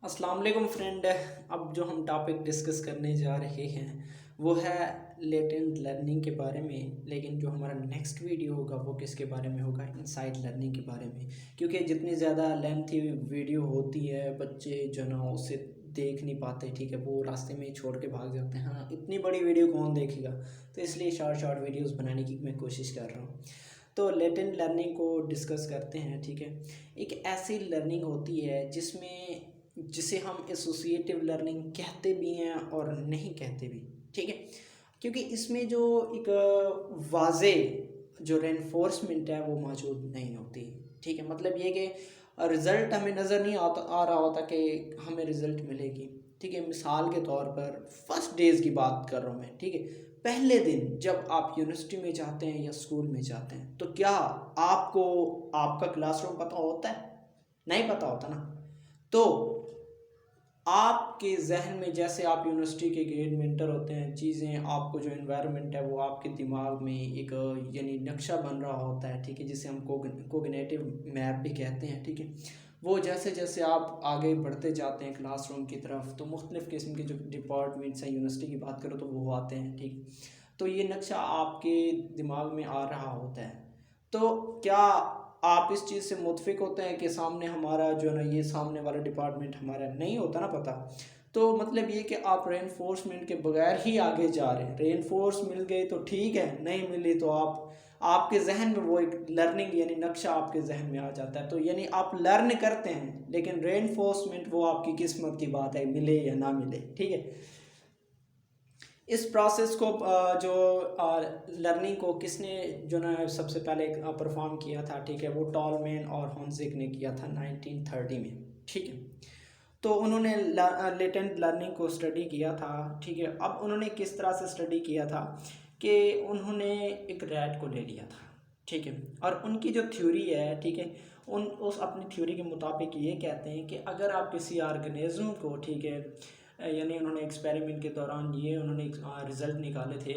अस्सलाम वालेकुम फ्रेंड। अब जो हम टॉपिक डिस्कस करने जा रहे हैं वो है लेटेंट लर्निंग के बारे में। लेकिन जो हमारा नेक्स्ट वीडियो होगा वो किसके बारे में होगा? इनसाइड लर्निंग के बारे में। क्योंकि जितनी ज़्यादा लेंथी वीडियो होती है बच्चे जो ना उसे देख नहीं पाते, ठीक है, वो रास्ते में ही छोड़ के भाग जाते हैं। हाँ, इतनी बड़ी वीडियो कौन देखेगा, तो इसलिए शॉर्ट शॉर्ट वीडियोस बनाने की मैं कोशिश कर रहा हूँ। तो लेटेंट लर्निंग को डिस्कस करते हैं, ठीक है। एक ऐसी लर्निंग होती है जिसे हम एसोसिएटिव लर्निंग कहते भी हैं और नहीं कहते भी, ठीक है। क्योंकि इसमें जो एक वाजे जो रेनफोर्समेंट है वो मौजूद नहीं होती, ठीक है। मतलब ये कि रिज़ल्ट हमें नज़र नहीं आ रहा होता कि हमें रिज़ल्ट मिलेगी, ठीक है। मिसाल के तौर पर फर्स्ट डेज़ की बात कर रहा हूँ मैं, ठीक है। पहले दिन जब आप यूनिवर्सिटी में जाते हैं या स्कूल में जाते हैं तो क्या आपको आपका क्लासरूम पता होता है? नहीं पता होता ना। तो आपके जहन में जैसे आप यूनिवर्सिटी के गेट में इंटर होते हैं, चीज़ें आपको जो इन्वायरमेंट है वो आपके दिमाग में एक यानी नक्शा बन रहा होता है, ठीक है, जिसे हम कोग्निटिव मैप भी कहते हैं, ठीक है। वो जैसे जैसे आप आगे बढ़ते जाते हैं क्लासरूम की तरफ तो मुख्तलिफ़ किस्म के जो डिपार्टमेंट्स हैं, यूनिवर्सिटी की बात करो तो वो आते हैं, ठीक। तो ये नक्शा आपके दिमाग में आ रहा होता है। तो क्या आप इस चीज़ से मुतफिक होते हैं कि सामने हमारा जो है ना, ये सामने वाला डिपार्टमेंट हमारा नहीं होता ना पता? तो मतलब ये कि आप रेनफोर्समेंट के बगैर ही आगे जा रहे हैं। रेनफोर्स मिल गए तो ठीक है, नहीं मिली तो आपके जहन में वो एक लर्निंग यानी नक्शा आपके जहन में आ जाता है। तो यानी आप लर्न करते हैं, लेकिन रेनफोर्समेंट वो आपकी किस्मत की बात है, मिले या ना मिले, ठीक है। इस प्रोसेस को जो लर्निंग को किसने जो ना सबसे पहले परफॉर्म किया था, ठीक है, वो टॉलमैन और हॉन्जिक ने किया था 1930 में, ठीक है। तो उन्होंने लेटेंट लर्निंग को स्टडी किया था, ठीक है। अब उन्होंने किस तरह से स्टडी किया था कि उन्होंने एक रैट को ले लिया था, ठीक है। और उनकी जो थ्योरी है, ठीक है, उस अपनी थ्योरी के मुताबिक ये कहते हैं कि अगर आप किसी ऑर्गेनिज्म को, ठीक है, यानी उन्होंने एक्सपेरिमेंट के दौरान ये उन्होंने रिज़ल्ट निकाले थे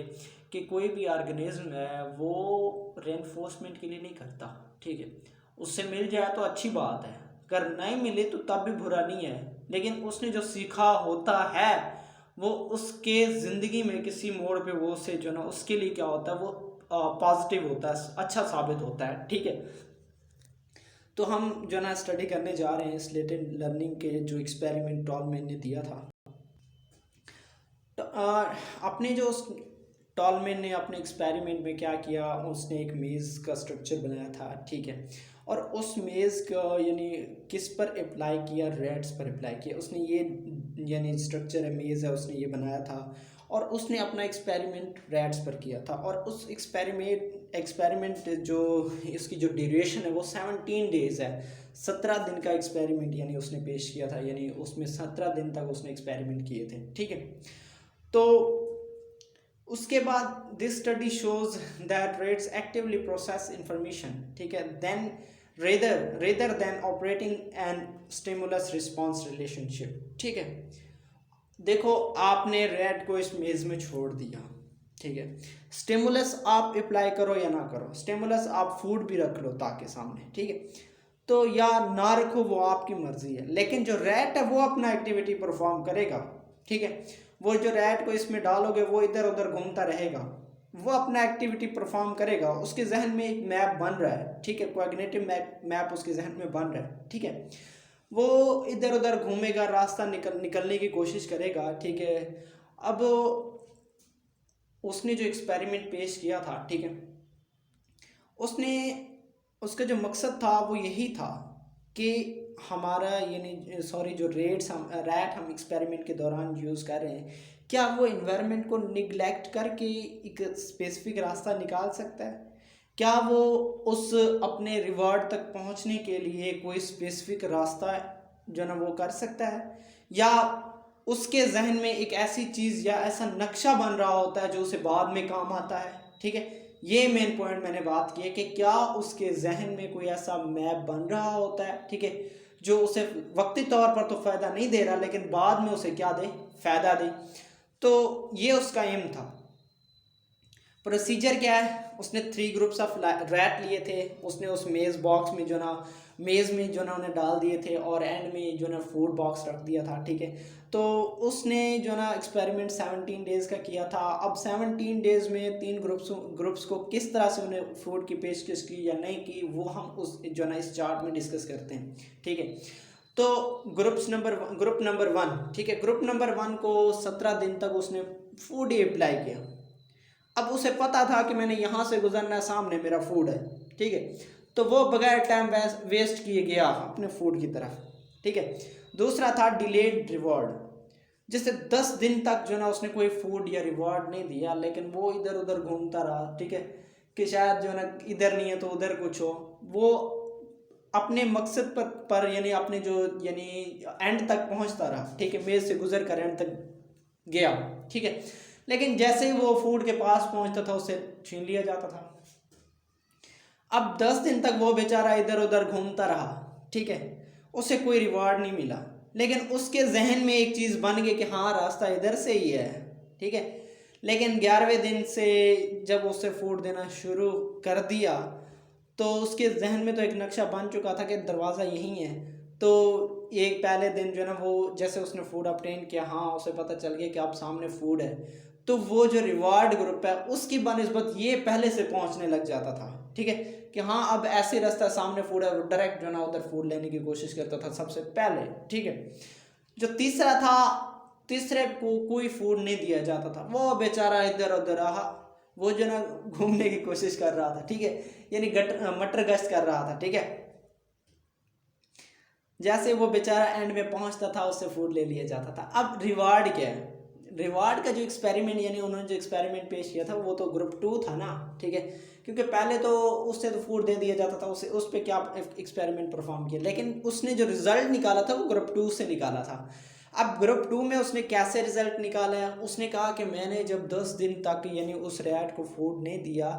कि कोई भी ऑर्गेनिज्म है वो रेनफोर्समेंट के लिए नहीं करता, ठीक है। उससे मिल जाए तो अच्छी बात है, अगर नहीं मिले तो तब भी बुरा नहीं है। लेकिन उसने जो सीखा होता है वो उसके ज़िंदगी में किसी मोड़ पे वो उससे जो ना उसके लिए क्या होता है वो पॉजिटिव होता है, अच्छा साबित होता है, ठीक है। तो हम जो ना स्टडी करने जा रहे हैं इस लेटेंट लर्निंग के जो एक्सपेरिमेंट टॉलमैन ने दिया था। तो अपने जो उस टॉलमैन ने अपने एक्सपेरिमेंट में क्या किया, उसने एक मेज़ का स्ट्रक्चर बनाया था, ठीक है। और उस मेज़ का यानी किस पर अप्लाई किया? रेट्स पर अप्लाई किया उसने। ये यानी स्ट्रक्चर है, मेज़ है, उसने ये बनाया था और उसने अपना एक्सपेरिमेंट रैट्स पर किया था। और उस एक्सपेरिमेंट जो इसकी जो ड्यूरेशन है वो 17 डेज़ है। 17 दिन का एक्सपेरिमेंट यानी उसने पेश किया था, यानी उसमें 17 दिन तक उसने एक्सपेरिमेंट किए थे, ठीक है। तो उसके बाद this study shows that rats actively process information, ठीक है, then rather than operating and stimulus response relationship, ठीक है। देखो, आपने रेट को इस मेज में छोड़ दिया, ठीक है। स्टिमुलस आप अप्लाई करो या ना करो, स्टिमुलस आप फूड भी रख लो ताकि सामने, ठीक है, तो या ना रखो वो आपकी मर्जी है। लेकिन जो रैट है वो अपना एक्टिविटी परफॉर्म करेगा, ठीक है। वो जो रैट को इसमें डालोगे वो इधर उधर घूमता रहेगा, वो अपना एक्टिविटी परफॉर्म करेगा। उसके जहन में एक मैप बन रहा है, ठीक है, कॉग्निटिव मैप उसके जहन में बन रहा है, ठीक है। वो इधर उधर घूमेगा, रास्ता निकलने की कोशिश करेगा, ठीक है। अब उसने जो एक्सपेरिमेंट पेश किया था, ठीक है, उसने उसका जो मकसद था वो यही था कि हमारा यानी सॉरी जो रैट हम एक्सपेरिमेंट के दौरान यूज़ कर रहे हैं, क्या वो इन्वायरमेंट को निगलेक्ट करके एक स्पेसिफिक रास्ता निकाल सकता है? क्या वो उस अपने रिवार्ड तक पहुंचने के लिए कोई स्पेसिफिक रास्ता जो ना वो कर सकता है? या उसके जहन में एक ऐसी चीज़ या ऐसा नक्शा बन रहा होता है जो उसे बाद में काम आता है, ठीक है। ये मेन पॉइंट मैंने बात की है कि क्या उसके जहन में कोई ऐसा मैप बन रहा होता है, ठीक है, जो उसे वक्ती तौर पर तो फ़ायदा नहीं दे रहा लेकिन बाद में उसे क्या दे? फ़ायदा दे। तो ये उसका एम था। प्रोसीजर क्या है? उसने 3 ग्रुप्स ऑफ रैट लिए थे। उसने उस मेज़ बॉक्स में जो ना मेज़ में जो ना उन्हें डाल दिए थे और एंड में जो ना फूड बॉक्स रख दिया था, ठीक है। तो उसने जो ना एक्सपेरिमेंट 17 डेज़ का किया था। अब 17 डेज़ में 3 ग्रुप्स को किस तरह से उन्हें फूड की पेशकश की या नहीं की, वो हम उस जो ना इस चार्ट में डिस्कस करते हैं, ठीक है। तो ग्रुप नंबर 1, ठीक है, ग्रुप नंबर 1 को 17 दिन तक उसने फूड ही अप्लाई किया। अब उसे पता था कि मैंने यहाँ से गुजरना है, सामने मेरा फूड है, ठीक है। तो वो बगैर टाइम वेस्ट किए गया अपने फूड की तरफ, ठीक है। दूसरा था डिलेड रिवॉर्ड, जैसे 10 दिन तक जो ना उसने कोई फूड या रिवॉर्ड नहीं दिया, लेकिन वो इधर उधर घूमता रहा, ठीक है, कि शायद जो ना इधर नहीं है तो उधर कुछ हो। वो अपने मकसद पर यानी अपने जो यानी एंड तक पहुंचता रहा, ठीक है, मेज से गुजर कर एंड तक गया, ठीक है। लेकिन जैसे ही वो फूड के पास पहुंचता था उसे छीन लिया जाता था। अब 10 दिन तक वो बेचारा इधर उधर घूमता रहा, ठीक है, उसे कोई रिवार्ड नहीं मिला, लेकिन उसके जहन में एक चीज़ बन गई कि हाँ रास्ता इधर से ही है, ठीक है। लेकिन 11वें दिन से जब उसे फूड देना शुरू कर दिया तो उसके जहन में तो एक नक्शा बन चुका था कि दरवाज़ा यहीं है। तो एक पहले दिन जो है ना वो जैसे उसने फूड ऑब्टेन किया, हाँ उसे पता चल गया कि अब सामने फूड है, तो वो जो रिवार्ड ग्रुप है उसकी बनिस्बत ये पहले से पहुंचने लग जाता था, ठीक है, कि हाँ अब ऐसे रास्ता सामने फूड है, डायरेक्ट जो है ना उधर फूड लेने की कोशिश करता था सबसे पहले, ठीक है। जो तीसरा था, तीसरे को कोई फूड नहीं दिया जाता था, वो बेचारा इधर उधर रहा, वो जो ना घूमने की कोशिश कर रहा था, ठीक है, यानी मटर गश्त कर रहा था, ठीक है। जैसे वो बेचारा एंड में पहुंचता था उससे फूड ले लिया जाता था। अब रिवार्ड क्या है, रिवार्ड का जो एक्सपेरिमेंट यानी उन्होंने जो एक्सपेरिमेंट पेश किया था वो तो ग्रुप 2 था ना, ठीक है, क्योंकि पहले तो उससे तो फूड दे दिया जाता था, उस पर क्या एक्सपेरिमेंट परफॉर्म किया, लेकिन उसने जो रिजल्ट निकाला था वो ग्रुप 2 से निकाला था। अब ग्रुप 2 में उसने कैसे रिजल्ट निकाला है, उसने कहा कि मैंने जब 10 दिन तक यानी उस रैट को फूड नहीं दिया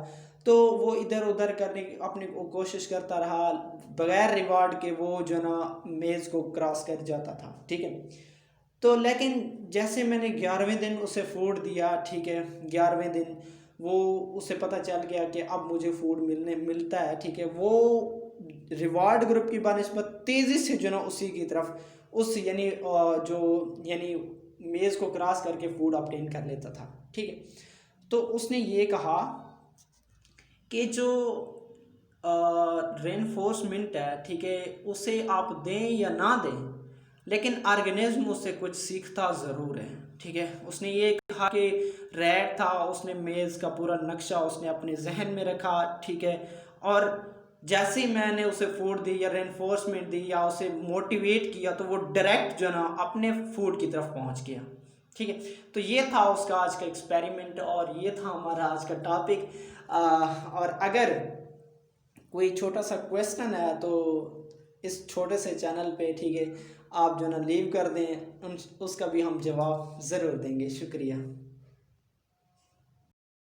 तो वो इधर उधर करने की अपनी कोशिश करता रहा, बगैर रिवार्ड के वो जो ना मेज़ को क्रॉस कर जाता था, ठीक है। तो लेकिन जैसे मैंने 11वें दिन उसे फूड दिया, ठीक है, 11वें दिन वो उसे पता चल गया कि अब मुझे फूड मिलता है, ठीक है, वो रिवार्ड ग्रुप की बनिस्बत तेज़ी से जो ना उसी की तरफ उस यानी जो यानी मेज़ को क्रॉस करके फूड ऑब्टेन कर लेता था, ठीक है। तो उसने ये कहा कि जो रेनफोर्समेंट है, ठीक है, उसे आप दें या ना दें, लेकिन ऑर्गेनिज्म उससे कुछ सीखता ज़रूर है, ठीक है। उसने ये कहा कि रैट था, उसने मेज़ का पूरा नक्शा उसने अपने जहन में रखा, ठीक है, और जैसे ही मैंने उसे फूड दी या रेनफोर्समेंट दी या उसे मोटिवेट किया तो वो डायरेक्ट जो ना अपने फूड की तरफ पहुंच गया, ठीक है। तो ये था उसका आज का एक्सपेरिमेंट और ये था हमारा आज का टॉपिक। और अगर कोई छोटा सा क्वेश्चन है तो इस छोटे से चैनल पे, ठीक है, आप जो ना लीव कर दें, उसका भी हम जवाब ज़रूर देंगे। शुक्रिया।